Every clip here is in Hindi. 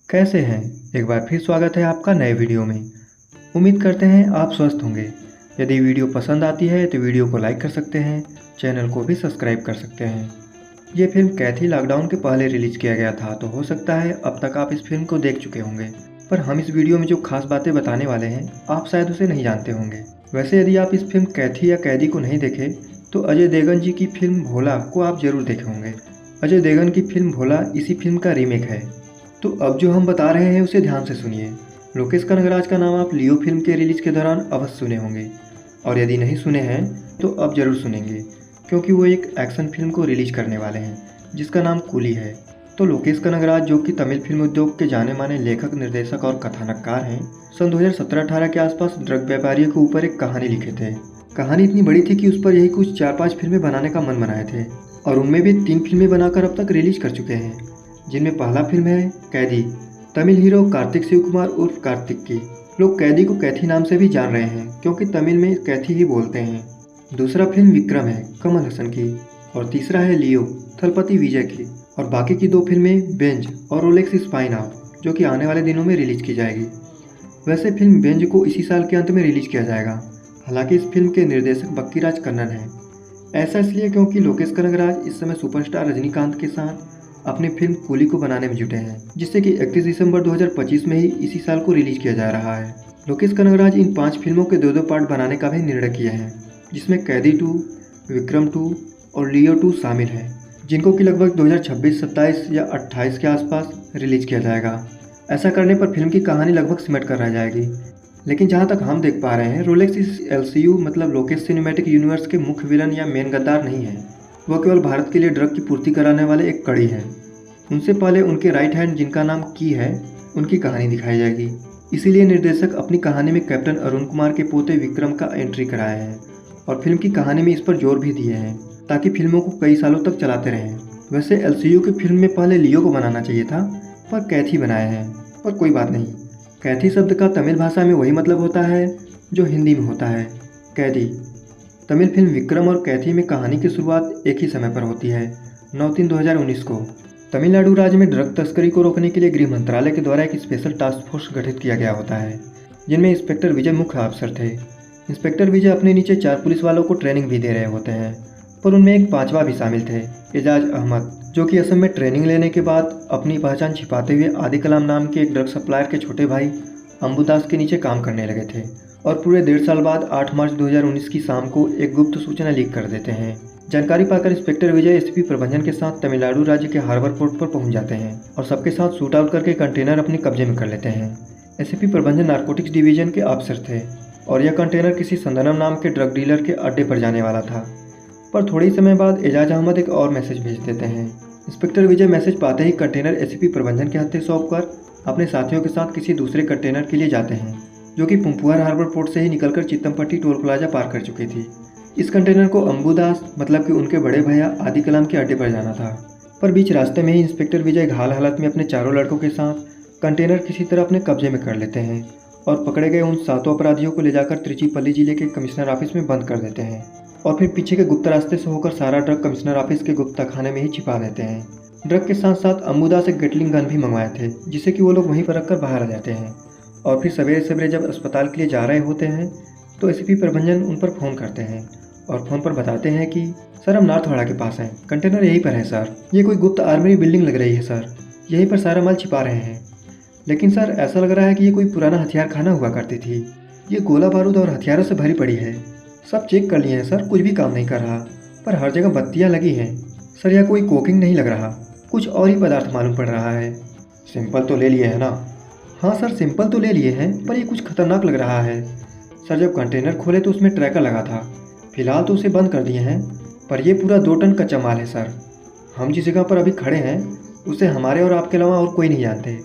कैसे हैं? एक बार फिर स्वागत है आपका नए वीडियो में। उम्मीद करते हैं आप स्वस्थ होंगे। यदि वीडियो पसंद आती है तो वीडियो को लाइक कर सकते हैं, चैनल को भी सब्सक्राइब कर सकते हैं। ये फिल्म कैथी लॉकडाउन के पहले रिलीज किया गया था, तो हो सकता है अब तक आप इस फिल्म को देख चुके होंगे। पर हम इस वीडियो में जो खास बातें बताने वाले हैं, आप शायद उसे नहीं जानते होंगे। वैसे यदि आप इस फिल्म कैथी या कैदी को नहीं देखे तो अजय देवगन जी की फिल्म भोला को आप जरूर देखे होंगे। अजय देवगन की फिल्म भोला इसी फिल्म का रीमेक है। तो अब जो हम बता रहे हैं उसे ध्यान से सुनिए। लोकेश कनगराज का नाम आप लियो फिल्म के रिलीज के दौरान अवश्य सुने होंगे, और यदि नहीं सुने हैं तो अब जरूर सुनेंगे, क्योंकि वो एक एक्शन फिल्म को रिलीज करने वाले हैं जिसका नाम कूली है। तो लोकेश कनगराज, जो कि तमिल फिल्म उद्योग के जाने माने लेखक, निर्देशक और कथानककार हैं, सन 2017-18 के आसपास ड्रग व्यापारियों के ऊपर एक कहानी लिखे थे। कहानी इतनी बड़ी थी कि उस पर यही कुछ 4-5 फिल्में बनाने का मन बनाए थे, और उनमें भी 3 फिल्में बनाकर अब तक रिलीज कर चुके हैं, जिनमें पहला फिल्म है कैदी, तमिल हीरो कार्तिक शिव कुमार उर्फ कार्तिक की। लोग कैदी को कैथी नाम से भी जान रहे हैं, क्योंकि तमिल में कैथी ही बोलते हैं। दूसरा फिल्म विक्रम है, कमल हसन की। और तीसरा है लियो, थलपति विजय की। और बाकी की 2 फिल्में बेंज और रोलेक्स स्पाइन ऑफ, जो कि आने वाले दिनों में रिलीज की जाएगी। वैसे फिल्म बेंज को इसी साल के अंत में रिलीज किया जाएगा। हालांकि इस फिल्म के निर्देशक बक्कीराज कन्नन हैं। ऐसा इसलिए क्योंकि लोकेश कनगराज इस समय सुपरस्टार रजनीकांत के साथ अपनी फिल्म कूली को बनाने में जुटे हैं, जिससे कि 31 दिसंबर 2025 में ही इसी साल को रिलीज किया जा रहा है। लोकेश कनगराज इन 5 फिल्मों के 2-2 पार्ट बनाने का भी निर्णय किए हैं, जिसमें कैदी 2, विक्रम 2 और लियो 2 शामिल हैं, जिनको कि लगभग 2026, 27 या 28 के आसपास रिलीज किया जाएगा। ऐसा करने पर फिल्म की कहानी लगभग सिमट कर रह जाएगी। लेकिन जहाँ तक हम देख पा रहे हैं, रोलेक्स इस LCU मतलब लोकेश सिनेमैटिक यूनिवर्स के मुख्य विलन या मेन गद्दार नहीं है। वह केवल भारत के लिए ड्रग की पूर्ति कराने वाले एक कड़ी हैं। उनसे पहले उनके राइट हैंड, जिनका नाम की है, उनकी कहानी दिखाई जाएगी। इसीलिए निर्देशक अपनी कहानी में कैप्टन अरुण कुमार के पोते विक्रम का एंट्री कराए हैं, और फिल्म की कहानी में इस पर जोर भी दिए हैं, ताकि फिल्मों को कई सालों तक चलाते रहें। वैसे LCU की फिल्म में पहले लियो को बनाना चाहिए था, पर कैथी बनाए हैं। पर कोई बात नहीं। कैथी शब्द का तमिल भाषा में वही मतलब होता है जो हिंदी में होता है, कैदी। तमिल फिल्म विक्रम और कैथी में कहानी की शुरुआत एक ही समय पर होती है, 9/3/2019 को। तमिलनाडु राज्य में ड्रग तस्करी को रोकने के लिए गृह मंत्रालय के द्वारा एक स्पेशल टास्क फोर्स गठित किया गया होता है, जिनमें इंस्पेक्टर विजय मुख्य अफसर थे। इंस्पेक्टर विजय अपने नीचे 4 पुलिस वालों को ट्रेनिंग भी दे रहे होते हैं, पर उनमें एक 5वां भी शामिल थे, एजाज अहमद, जो कि असम में ट्रेनिंग लेने के बाद अपनी पहचान छिपाते हुए आदि कलाम नाम के एक ड्रग सप्लायर के छोटे भाई अंबुदास के नीचे काम करने लगे थे, और पूरे 1.5 साल बाद 8 मार्च 2019 की शाम को एक गुप्त सूचना लीक कर देते हैं। जानकारी पाकर इंस्पेक्टर विजय एसपी प्रबंधन के साथ तमिलनाडु राज्य के हार्बर पोर्ट पर पहुंच जाते हैं, और सबके साथ शूट आउट करके कंटेनर अपने कब्जे में कर लेते हैं। एसपी प्रबंधन नारकोटिक्स डिवीजन के अफसर थे, और यह कंटेनर किसी संदनम नाम के ड्रग डीलर के अड्डे पर जाने वाला था। पर थोड़े ही समय बाद एजाज अहमद एक और मैसेज भेज देते हैं। इंस्पेक्टर विजय मैसेज पाते ही कंटेनर एसपी प्रबंधन के हाथे सौंप कर अपने साथियों के साथ किसी दूसरे कंटेनर के लिए जाते हैं, जो कि पुम्पुआर हार्बर पोर्ट से ही निकलकर चित्तमपट्टी टोल प्लाजा पार कर चुकी थी। इस कंटेनर को अंबुदास मतलब कि उनके बड़े भैया आदि कलाम के अड्डे पर जाना था, पर बीच रास्ते में ही इंस्पेक्टर विजय घायल हालत में अपने चारों लड़कों के साथ कंटेनर किसी तरह अपने कब्जे में कर लेते हैं, और पकड़े गए उन 7 अपराधियों को ले जाकर त्रिचीपल्ली जिले के कमिश्नर ऑफिस में बंद कर देते हैं, और फिर पीछे के गुप्त रास्ते से होकर सारा ड्रग कमिश्नर ऑफिस के गुप्त खाने में ही छिपा देते हैं। ड्रग के साथ साथ अंबुदास एक गेटलिंग गन भी मंगवाए थे, जिससे कि वो लोग वहीं पर रखकर बाहर आ जाते हैं। और फिर सवेरे सवेरे जब अस्पताल के लिए जा रहे होते हैं तो एसपी प्रबंधन उन पर फ़ोन करते हैं, और फ़ोन पर बताते हैं कि सर, हम नार्थवाड़ा के पास हैं, कंटेनर यहीं पर है सर, ये कोई गुप्त आर्मी बिल्डिंग लग रही है सर, यहीं पर सारा माल छिपा रहे हैं। लेकिन सर, ऐसा लग रहा है कि ये कोई पुराना हथियार खाना हुआ करती थी, ये गोला बारूद और हथियारों से भरी पड़ी है। सब चेक कर लिए हैं सर, कुछ भी काम नहीं कर रहा, पर हर जगह बत्तियाँ लगी हैं सर, यह कोई कोकिंग नहीं लग रहा, कुछ और ही पदार्थ मालूम पड़ रहा है। सिंपल तो ले लिए है ना? हाँ सर, सिंपल तो ले लिए हैं, पर ये कुछ खतरनाक लग रहा है सर। जब कंटेनर खोले तो उसमें ट्रैकर लगा था, फिलहाल तो उसे बंद कर दिए हैं, पर यह पूरा 2 टन कच्चा माल है सर। हम जिस जगह पर अभी खड़े हैं उसे हमारे और आपके अलावा और कोई नहीं जानते।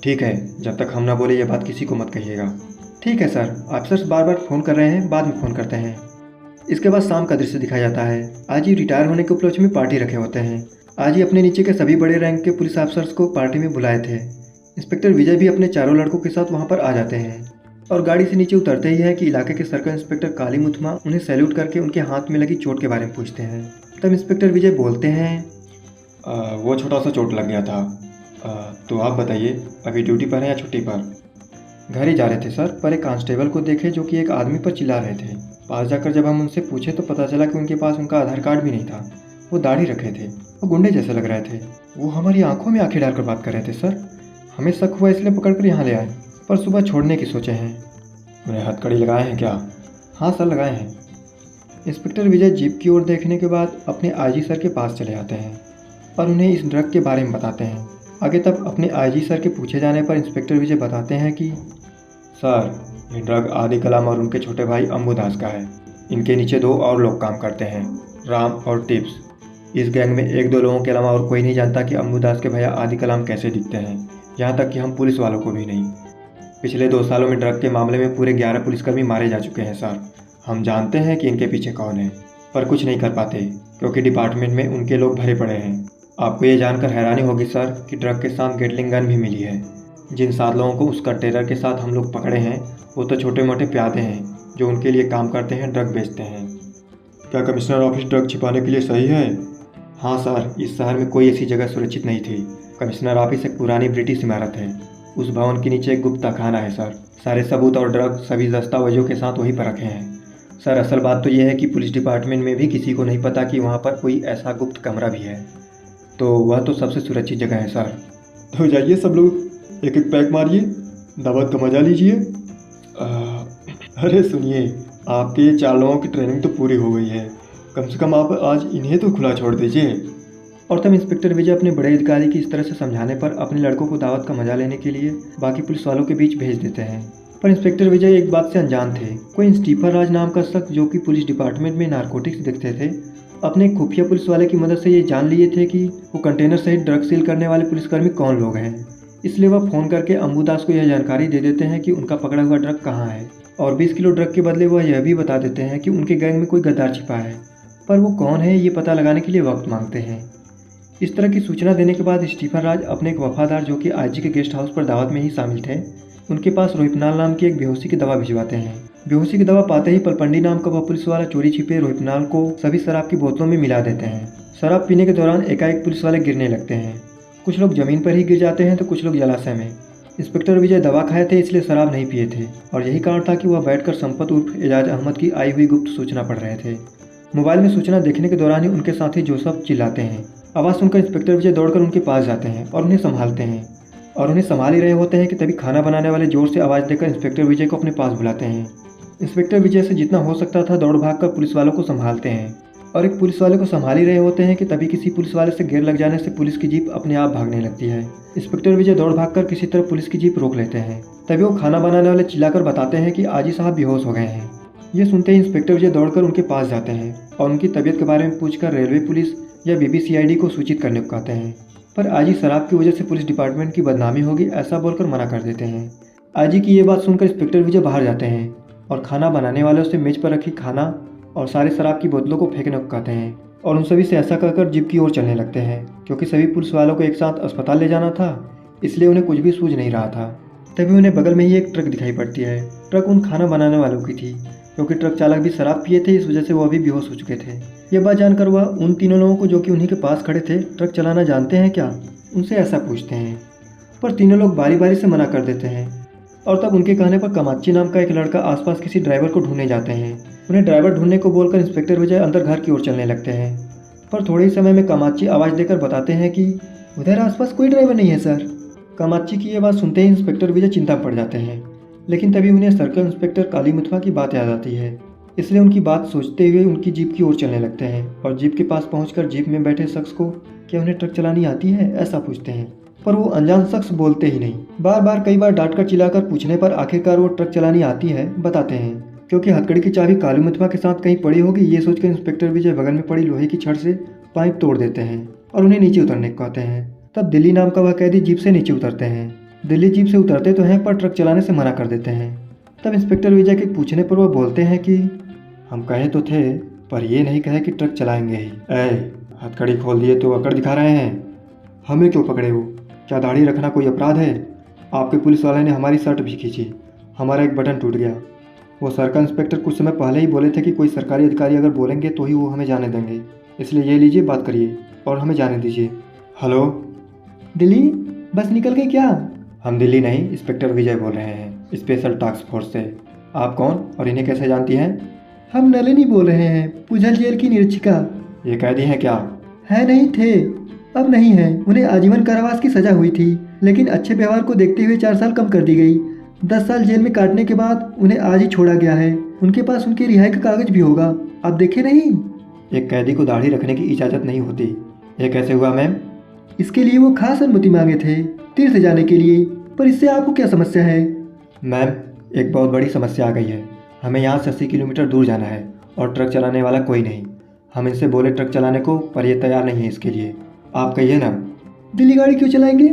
ठीक है, जब तक हम ना बोले ये बात किसी को मत कहिएगा। ठीक है सर, ऑफिसर्स बार बार फ़ोन कर रहे हैं, बाद में फ़ोन करते हैं। इसके बाद शाम का दृश्य दिखाया जाता है। आज ही रिटायर होने के उपलक्ष्य में पार्टी रखे होते हैं। आज ही अपने नीचे के सभी बड़े रैंक के पुलिस ऑफिसर्स को पार्टी में बुलाए थे। इंस्पेक्टर विजय भी अपने चारों लड़कों के साथ वहां पर आ जाते हैं, और गाड़ी से नीचे उतरते ही है कि इलाके के सर्कल इंस्पेक्टर काली मुथमा उन्हें सैल्यूट करके उनके हाथ में लगी चोट के बारे में पूछते हैं। तब इंस्पेक्टर विजय बोलते हैं, वो छोटा सा चोट लग गया था, तो आप बताइए, अभी ड्यूटी पर हैं या छुट्टी पर? घर ही जा रहे थे सर, पर एक कांस्टेबल को देखे जो कि एक आदमी पर चिल्ला रहे थे। पास जाकर जब हम उनसे पूछे तो पता चला कि उनके पास उनका आधार कार्ड भी नहीं था। वो दाढ़ी रखे थे, वो गुंडे जैसे लग रहे थे। वो हमारी आंखों में आंखें डालकर बात कर रहे थे सर। हमें शक हुआ इसलिए पकड़कर यहाँ ले आए, पर सुबह छोड़ने की सोचे हैं। उन्हें हथकड़ी लगाए हैं क्या? हाँ सर, लगाए हैं। इंस्पेक्टर विजय जीप की ओर देखने के बाद अपने आईजी सर के पास चले आते हैं और उन्हें इस ड्रग के बारे में बताते हैं। आगे तक अपने आईजी सर के पूछे जाने पर इंस्पेक्टर विजय बताते हैं कि सर, ये ड्रग आदि कलाम और उनके छोटे भाई अम्बुदास का है। इनके नीचे 2 और लोग काम करते हैं, राम और टिप्स। इस गैंग में 1-2 लोगों के अलावा और कोई नहीं जानता कि अम्बुदास के भैया आदि कलाम कैसे दिखते हैं, यहाँ तक कि हम पुलिस वालों को भी नहीं। पिछले 2 सालों में ड्रग के मामले में पूरे 11 पुलिसकर्मी मारे जा चुके हैं सर। हम जानते हैं कि इनके पीछे कौन है, पर कुछ नहीं कर पाते क्योंकि डिपार्टमेंट में उनके लोग भरे पड़े हैं। आपको ये जानकर हैरानी होगी सर कि ड्रग के साथ गेटलिंग गन भी मिली है। जिन 7 लोगों को उस कंटेनर के साथ हम लोग पकड़े हैं, वो तो छोटे मोटे प्यादे हैं जो उनके लिए काम करते हैं, ड्रग बेचते हैं। क्या कमिश्नर ऑफिस ड्रग छिपाने के लिए सही है? हाँ सर, इस शहर में कोई ऐसी जगह सुरक्षित नहीं थी। कमिश्नर ऑफिस एक पुरानी ब्रिटिश इमारत है। उस भवन के नीचे एक गुप्त खाना है सर। सारे सबूत और ड्रग सभी दस्तावेजों के साथ वहीं पर रखे हैं। सर, असल बात तो यह है कि पुलिस डिपार्टमेंट में भी किसी को नहीं पता कि वहाँ पर कोई ऐसा गुप्त कमरा भी है, तो वह तो सबसे सुरक्षित जगह है सर। तो जाइए सब लोग, एक एक पैक मारिए, दावत का मजा लीजिए। अरे सुनिए, आपके ये 4 लोगों की ट्रेनिंग तो पूरी हो गई है, कम से कम आप आज इन्हें तो खुला छोड़ दीजिए। और तब इंस्पेक्टर विजय अपने बड़े अधिकारी की इस तरह से समझाने पर अपने लड़कों को दावत का मजा लेने के लिए बाकी पुलिस वालों के बीच भेज देते हैं। पर इंस्पेक्टर विजय एक बात से अनजान थे। कोई स्टीफन राज नाम का शख्स जो कि पुलिस डिपार्टमेंट में नारकोटिक्स देखते थे, अपने खुफिया पुलिस वाले की मदद से ये जान लिए थे कि वो कंटेनर सहित ड्रग सील करने वाले पुलिसकर्मी कौन लोग हैं। इसलिए वह फ़ोन करके अम्बुदास को यह जानकारी दे देते हैं कि उनका पकड़ा हुआ ड्रग कहाँ है, और 20 किलो ड्रग के बदले वह यह भी बता देते हैं कि उनके गैंग में कोई गद्दार छिपा है, पर वो कौन है ये पता लगाने के लिए वक्त मांगते हैं। इस तरह की सूचना देने के बाद स्टीफन राज अपने एक वफादार जो कि आईजी के गेस्ट हाउस पर दावत में ही शामिल थे, उनके पास रोहिपनाल नाम की एक बेहोशी की दवा भिजवाते हैं। बेहोशी की दवा पाते ही पलपंडी नाम का वह पुलिस वाला चोरी छिपे रोहिपनाल को सभी शराब की बोतलों में मिला देते हैं। शराब पीने के दौरान एकाएक पुलिस वाले गिरने लगते हैं। कुछ लोग जमीन पर ही गिर जाते हैं तो कुछ लोग जलाशय में। इंस्पेक्टर विजय दवा खाए थे इसलिए शराब नहीं पिए थे, और यही कारण था कि वह बैठकर संपत उर्फ एजाज अहमद की आई हुई गुप्त सूचना पढ़ रहे थे। मोबाइल में सूचना देखने के दौरान ही उनके साथी जोसेफ चिल्लाते हैं। आवाज़ सुनकर इंस्पेक्टर विजय दौड़कर उनके पास जाते हैं और उन्हें संभालते हैं, और उन्हें संभाल ही रहे होते हैं कि तभी खाना बनाने वाले जोर से आवाज़ देकर इंस्पेक्टर विजय को अपने पास बुलाते हैं। इंस्पेक्टर विजय से जितना हो सकता था दौड़ भागकर पुलिस वालों को संभालते हैं, और एक पुलिस वाले को संभाल ही रहे होते हैं कि तभी किसी पुलिस वाले से घेर लग जाने से पुलिस की जीप अपने आप भागने लगती है। इंस्पेक्टर विजय दौड़ भागकर किसी तरह पुलिस की जीप रोक लेते हैं। तभी वो खाना बनाने वाले चिल्लाकर बताते हैं कि आजी साहब बेहोश हो गए हैं। ये सुनते ही इंस्पेक्टर विजय दौड़कर उनके पास जाते हैं और उनकी तबीयत के बारे में पूछकर रेलवे पुलिस या BBCID को सूचित करने को कहते हैं, पर आजी शराब की वजह से पुलिस डिपार्टमेंट की बदनामी होगी ऐसा बोलकर मना कर देते हैं। आजी की ये बात सुनकर इंस्पेक्टर विजय बाहर जाते हैं और खाना बनाने वालों से मेज पर रखी खाना और सारे शराब की बोतलों को फेंकने को कहते हैं, और उन सभी से ऐसा कहकर जीप की ओर चलने लगते हैं। क्योंकि सभी पुलिस वालों को एक साथ अस्पताल ले जाना था, इसलिए उन्हें कुछ भी सूझ नहीं रहा था। तभी उन्हें बगल में ही एक ट्रक दिखाई पड़ती है। ट्रक उन खाना बनाने वालों की थी, क्योंकि ट्रक चालक भी शराब पिए थे, इस वजह से वह भी बेहोश हो चुके थे। ये बात जानकर वह उन तीनों लोगों को जो कि उन्हीं के पास खड़े थे, ट्रक चलाना जानते हैं क्या, उनसे ऐसा पूछते हैं, पर तीनों लोग बारी बारी से मना कर देते हैं। और तब उनके कहने पर कामाची नाम का एक लड़का आसपास किसी ड्राइवर को ढूंढने जाते हैं। उन्हें ड्राइवर ढूंढने को बोलकर इंस्पेक्टर विजय अंदर घर की ओर चलने लगते हैं, पर थोड़े ही समय में कामाची आवाज़ देकर बताते हैं कि उधर आसपास कोई ड्राइवर नहीं है सर। कामाची की ये बात सुनते ही इंस्पेक्टर विजय चिंता में पड़ जाते हैं, लेकिन तभी उन्हें सर्कल इंस्पेक्टर काली मुथवा की बात याद आती है। इसलिए उनकी बात सोचते हुए उनकी जीप की ओर चलने लगते हैं और जीप के पास पहुंचकर जीप में बैठे शख्स को क्या उन्हें ट्रक चलानी आती है ऐसा पूछते हैं, पर वो अनजान शख्स बोलते ही नहीं। बार बार कई बार डांटकर चिल्लाकर पूछने पर आखिरकार वो ट्रक चलानी आती है बताते हैं, क्योंकि हथकड़ी की चाबी काली मुथवा के साथ कहीं पड़ी होगी। ये सोचकर इंस्पेक्टर विजय बगल में पड़ी लोहे की छड़ से पाइप तोड़ देते हैं और उन्हें नीचे उतरने को कहते हैं। तब दिल्ली नाम का वह कैदी जीप से नीचे उतरते हैं। दिल्ली जीप से उतरते तो हैं, पर ट्रक चलाने से मना कर देते हैं। तब इंस्पेक्टर विजय के पूछने पर वह बोलते हैं कि हम कहे तो थे, पर ये नहीं कहे कि ट्रक चलाएंगे ही। हथकड़ी खोल दिए तो अकड़ दिखा रहे हैं, हमें क्यों पकड़े हो? क्या दाढ़ी रखना कोई अपराध है? आपके पुलिस वाले ने हमारी शर्ट भी खींची, हमारा एक बटन टूट गया। वो सर्कल इंस्पेक्टर कुछ समय पहले ही बोले थे कि कोई सरकारी अधिकारी अगर बोलेंगे तो ही वो हमें जाने देंगे, इसलिए ये लीजिए बात करिए और हमें जाने दीजिए। हेलो दिल्ली, बस निकल गई क्या? हम दिल्ली नहीं, इंस्पेक्टर विजय बोल रहे हैं, स्पेशल टास्क फोर्स से। आप कौन और इन्हें कैसे जानती हैं? हम नलिनी बोल रहे हैं, पुझल जेल की निरीक्षिका। ये कैदी हैं क्या? है नहीं थे, अब नहीं है। उन्हें आजीवन कारावास की सजा हुई थी, लेकिन अच्छे व्यवहार को देखते हुए 4 साल कम कर दी गई। 10 साल जेल में काटने के बाद उन्हें आज ही छोड़ा गया है। उनके पास उनकी रिहाई का कागज भी होगा, आप देखे नहीं? एक कैदी को दाढ़ी रखने की इजाज़त नहीं होती। ये कैसे हुआ मैम? इसके लिए वो खास अनुमति मांगे थे, तीर्थ जाने के लिए। पर इससे आपको क्या समस्या है? मैम, एक बहुत बड़ी समस्या आ गई है। हमें यहाँ से 80 किलोमीटर दूर जाना है और ट्रक चलाने वाला कोई नहीं। हम इनसे बोले ट्रक चलाने को, पर ये तैयार नहीं है इसके लिए। आप कहिए ना। दिल्ली गाड़ी क्यों चलाएंगे?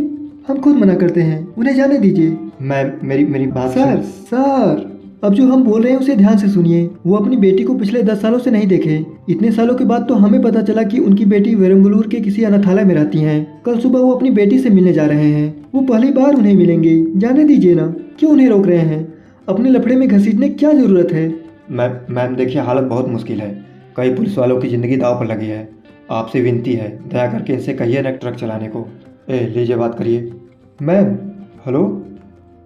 हम खुद मना करते हैं, उन्हें जाने दीजिए। मैम, मेरी बात सर, अब जो हम बोल रहे हैं उसे ध्यान से सुनिए। वो अपनी बेटी को पिछले 10 सालों से नहीं देखे। इतने सालों के बाद तो हमें पता चला कि उनकी बेटी वेरंगलूर के किसी अनाथालय में रहती हैं। कल सुबह वो अपनी बेटी से मिलने जा रहे हैं। वो पहली बार उन्हें मिलेंगे, जाने दीजिए ना। क्यों उन्हें रोक रहे हैं? अपने लफड़े में घसीटने की क्या जरूरत है? मैम देखिए, हालत बहुत मुश्किल है। कई पुलिस वालों की जिंदगी दांव पर लगी है। आपसे विनती है, दया करके इनसे कहिए ना ट्रक चलाने को। लीजिए बात करिए। Ma'am, hello.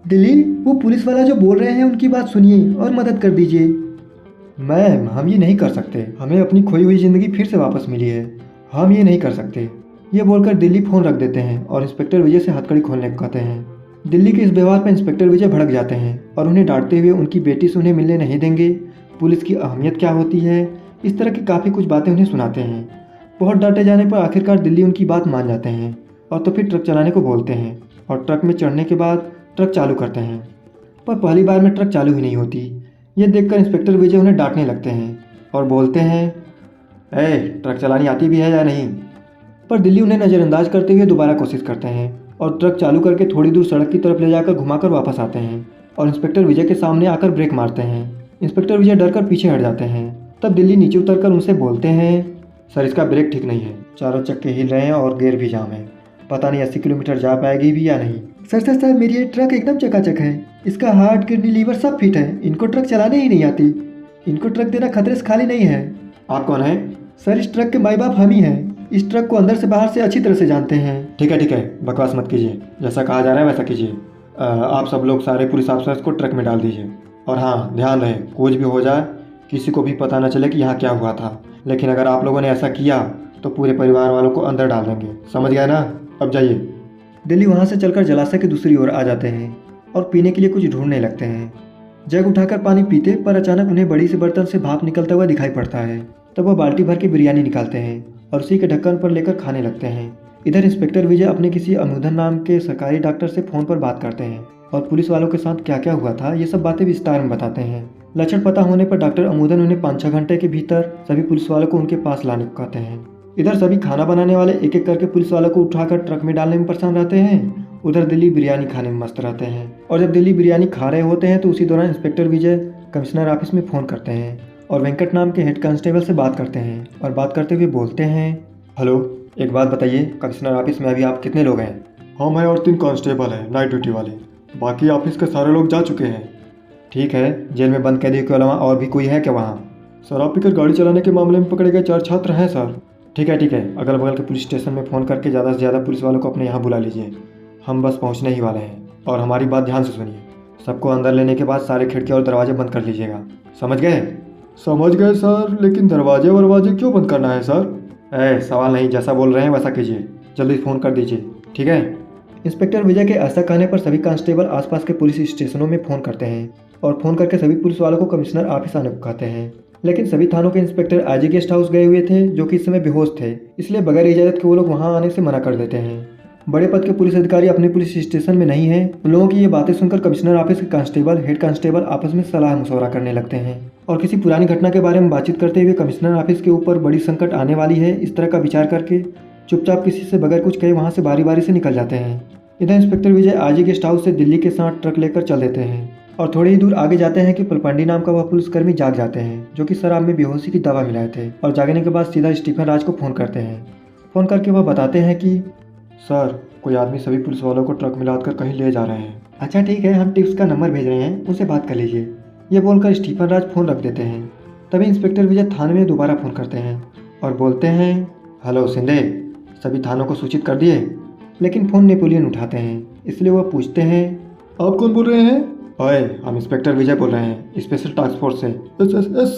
दिल्ली, वो पुलिस वाला जो बोल रहे हैं उनकी बात सुनिए और मदद कर दीजिए। मैम, हम ये नहीं कर सकते। हमें अपनी खोई हुई ज़िंदगी फिर से वापस मिली है, हम ये नहीं कर सकते। ये बोलकर दिल्ली फ़ोन रख देते हैं और इंस्पेक्टर विजय से हथकड़ी खोलने को कहते हैं। दिल्ली के इस व्यवहार पर इंस्पेक्टर विजय भड़क जाते हैं और उन्हें डांटते हुए उनकी बेटी से उन्हें मिलने नहीं देंगे, पुलिस की अहमियत क्या होती है, इस तरह की काफ़ी कुछ बातें उन्हें सुनाते हैं। बहुत डांटे जाने पर आखिरकार दिल्ली उनकी बात मान जाते हैं और तो फिर ट्रक चलाने को बोलते हैं और ट्रक में चढ़ने के बाद ट्रक चालू करते हैं। पर पहली बार में ट्रक चालू ही नहीं होती। ये देखकर इंस्पेक्टर विजय उन्हें डांटने लगते हैं और बोलते हैं, ट्रक चलानी आती भी है या नहीं? पर दिल्ली उन्हें नज़रअंदाज करते हुए दोबारा कोशिश करते हैं और ट्रक चालू करके थोड़ी दूर सड़क की तरफ ले जाकर घुमाकर वापस आते हैं और इंस्पेक्टर विजय के सामने आकर ब्रेक मारते हैं। इंस्पेक्टर विजय डर कर पीछे हट जाते हैं। तब दिल्ली नीचे उतरकर उनसे बोलते हैं, सर इसका ब्रेक ठीक नहीं है, चारों चक्के हिल रहे हैं और गियर भी जाम है, पता नहीं 80 किलोमीटर जा पाएगी भी या नहीं। सर, मेरी ये ट्रक एकदम चकाचक है। इसका हार्ट, किडनी, लीवर सब फिट है। इनको ट्रक चलाने ही नहीं आती। इनको ट्रक देना खतरे से खाली नहीं है। आप कौन हैं? सर, इस ट्रक के माई बाप हम ही हैं। इस ट्रक को अंदर से बाहर से अच्छी तरह से जानते हैं। ठीक है, बकवास मत कीजिए। जैसा कहा जा रहा है वैसा कीजिए। आप सब लोग सारे पुलिस ऑफिसर्स को ट्रक में डाल दीजिए। और हाँ, ध्यान रहे, कुछ भी हो जाए किसी को भी पता न चले कि यहाँ क्या हुआ था। लेकिन अगर आप लोगों ने ऐसा किया तो पूरे परिवार वालों को अंदर डाल देंगे, समझ गए ना? अब जाइए। दिल्ली वहाँ से चलकर जलाशय की दूसरी ओर आ जाते हैं और पीने के लिए कुछ ढूंढने लगते हैं। जग उठाकर पानी पीते पर अचानक उन्हें बड़ी से बर्तन से भाप निकलता हुआ दिखाई पड़ता है। तब वह बाल्टी भर के बिरयानी निकालते हैं और उसी के ढक्कन पर लेकर खाने लगते हैं। इधर इंस्पेक्टर विजय अपने किसी अमूधन नाम के सरकारी डॉक्टर से फ़ोन पर बात करते हैं और पुलिस वालों के साथ क्या क्या हुआ था ये सब बातें विस्तार में बताते हैं। लक्षण पता होने पर डॉक्टर अमूधन उन्हें 5-6 घंटे के भीतर सभी पुलिस वालों को उनके पास लाने को कहते हैं। इधर सभी खाना बनाने वाले एक एक करके पुलिस वालों को उठाकर ट्रक में डालने में परेशान रहते हैं। उधर दिल्ली बिरयानी खाने में मस्त रहते हैं और जब दिल्ली बिरयानी खा रहे होते हैं तो उसी दौरान इंस्पेक्टर विजय कमिश्नर ऑफिस में फ़ोन करते हैं और वेंकट नाम के हेड कांस्टेबल से बात करते हैं और बात करते हुए बोलते हैं, हेलो, एक बात बताइए, कमिश्नर ऑफिस में अभी आप कितने लोग हैं? हम हैं और 3 कांस्टेबल हैं नाइट ड्यूटी वाले, बाकी ऑफिस के सारे लोग जा चुके हैं। ठीक है, जेल में बंद कैदियों के अलावा और भी कोई है क्या वहाँ? सर, आप पीकर गाड़ी चलाने के मामले में पकड़े गए 4 छात्र हैं सर। ठीक है, अगल बगल के पुलिस स्टेशन में फ़ोन करके ज़्यादा से ज़्यादा पुलिस वालों को अपने यहाँ बुला लीजिए। हम बस पहुँचने ही वाले हैं और हमारी बात ध्यान से सुनिए। सबको अंदर लेने के बाद सारे खिड़की और दरवाजे बंद कर लीजिएगा, समझ गए? समझ गए सर, लेकिन दरवाजे क्यों बंद करना है सर? सवाल नहीं, जैसा बोल रहे हैं वैसा कीजिए। जल्दी फ़ोन कर दीजिए, ठीक है? इंस्पेक्टर विजय के ऐसा कहने पर सभी कांस्टेबल आसपास के पुलिस स्टेशनों में फ़ोन करते हैं और फ़ोन करके सभी पुलिस वालों को कमिश्नर ऑफिस आने को कहते हैं। लेकिन सभी थानों के इंस्पेक्टर आईजी गेस्ट हाउस गए हुए थे, जो कि इस समय बेहोश थे, इसलिए बगैर इजाज़त के वो लोग वहां आने से मना कर देते हैं। बड़े पद के पुलिस अधिकारी अपने पुलिस स्टेशन में नहीं है। उन लोगों की ये बातें सुनकर कमिश्नर ऑफिस के कांस्टेबल, हेड कांस्टेबल आपस में सलाह मशवरा करने लगते हैं और किसी पुरानी घटना के बारे में बातचीत करते हुए कमिश्नर ऑफिस के ऊपर बड़ी संकट आने वाली है, इस तरह का विचार करके चुपचाप किसी से बगैर कुछ कहे वहाँ से बारी बारी से निकल जाते हैं। इधर इंस्पेक्टर विजय आईजी गेस्ट हाउस से दिल्ली के साथ ट्रक लेकर चल देते हैं और थोड़ी ही दूर आगे जाते हैं कि पुलपंडी नाम का वह पुलिसकर्मी जाग जाते हैं, जो कि शराब में बेहोशी की दवा मिलाए थे, और जागने के बाद सीधा स्टीफन राज को फ़ोन करते हैं। फ़ोन करके वह बताते हैं कि सर, कोई आदमी सभी पुलिस वालों को ट्रक में लादकर कहीं ले जा रहे हैं। अच्छा ठीक है, हम टिप्स का नंबर भेज रहे हैं, उनसे बात कर लीजिए। ये बोलकर स्टीफन राज फ़ोन रख देते हैं। तभी इंस्पेक्टर विजय थाने में दोबारा फ़ोन करते हैं और बोलते हैं, हेलो शिंदे, सभी थानों को सूचित कर दिए? लेकिन फ़ोन नेपोलियन उठाते हैं, इसलिए वह पूछते हैं, आप कौन बोल रहे हैं? ओए, हम इंस्पेक्टर विजय बोल रहे हैं, स्पेशल टास्क फोर्स से। एस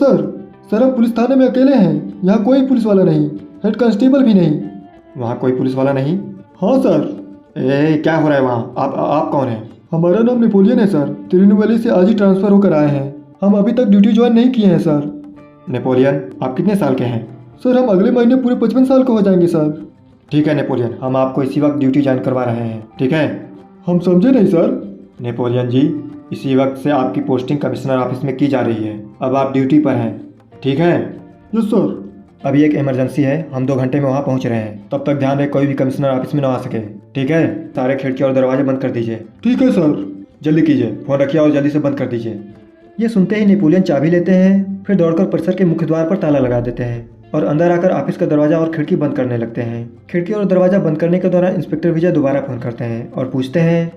सर हम पुलिस थाने में अकेले हैं, यहाँ कोई पुलिस वाला नहीं, हेड कांस्टेबल भी नहीं। वहाँ कोई पुलिस वाला नहीं? हाँ सर। क्या हो रहा है वहाँ? आप कौन हैं? हमारा नाम नेपोलियन है सर, तिरुनेलवेली से आज ही ट्रांसफ़र होकर आए हैं। हम अभी तक ड्यूटी ज्वाइन नहीं किए हैं सर। नेपोलियन, आप कितने साल के हैं? सर हम अगले महीने पूरे 55 साल के हो जाएंगे सर। ठीक है नेपोलियन, हम आपको इसी वक्त ड्यूटी ज्वाइन करवा रहे हैं, ठीक है? हम समझे नहीं सर। नेपोलियन जी, इसी वक्त से आपकी पोस्टिंग कमिश्नर ऑफिस में की जा रही है। अब आप ड्यूटी पर हैं, ठीक है? Yes sir. अभी एक इमरजेंसी है, हम 2 घंटे में वहाँ पहुँच रहे हैं। तब तक ध्यान रहे कोई भी कमिश्नर ऑफिस में ना आ सके, ठीक है? सारे खिड़की और दरवाजे बंद कर दीजिए। ठीक है सर। जल्दी कीजिए, फ़ोन रखिए और जल्दी से बंद कर दीजिए। ये सुनते ही नेपोलियन चाबी लेते हैं, फिर दौड़कर परिसर के मुख्य द्वार पर ताला लगा देते हैं और अंदर आकर ऑफिस का दरवाजा और खिड़की बंद करने लगते हैं। खिड़की और दरवाजा बंद करने के दौरान इंस्पेक्टर विजय दोबारा फ़ोन करते हैं और पूछते हैं,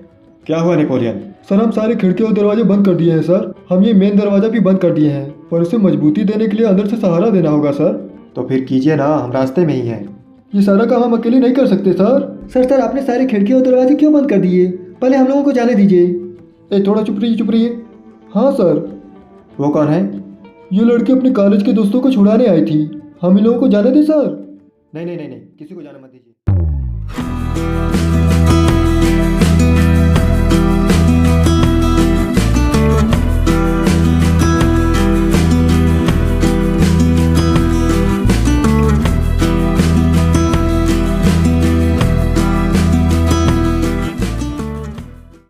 क्या हुआ नेपोलियन? सर हम सारे खिड़की और दरवाजे बंद कर दिए हैं सर। हम ये मेन दरवाजा भी बंद कर दिए हैं, पर उसे मजबूती देने के लिए अंदर से सहारा देना होगा सर। तो फिर कीजिए ना, हम रास्ते में ही हैं। ये सारा काम हम अकेले नहीं कर सकते सर। सर आपने सारे खिड़की और दरवाजे क्यों बंद कर दिए? पहले हम लोगों को जाने दीजिए। थोड़ा चुप रहिए। हाँ सर। वो कौन है? ये लड़की अपने कॉलेज के दोस्तों को छुड़ाने आई थी, हम इन लोगों को जाने दें सर? नहीं, किसी को जाने मत दीजिए।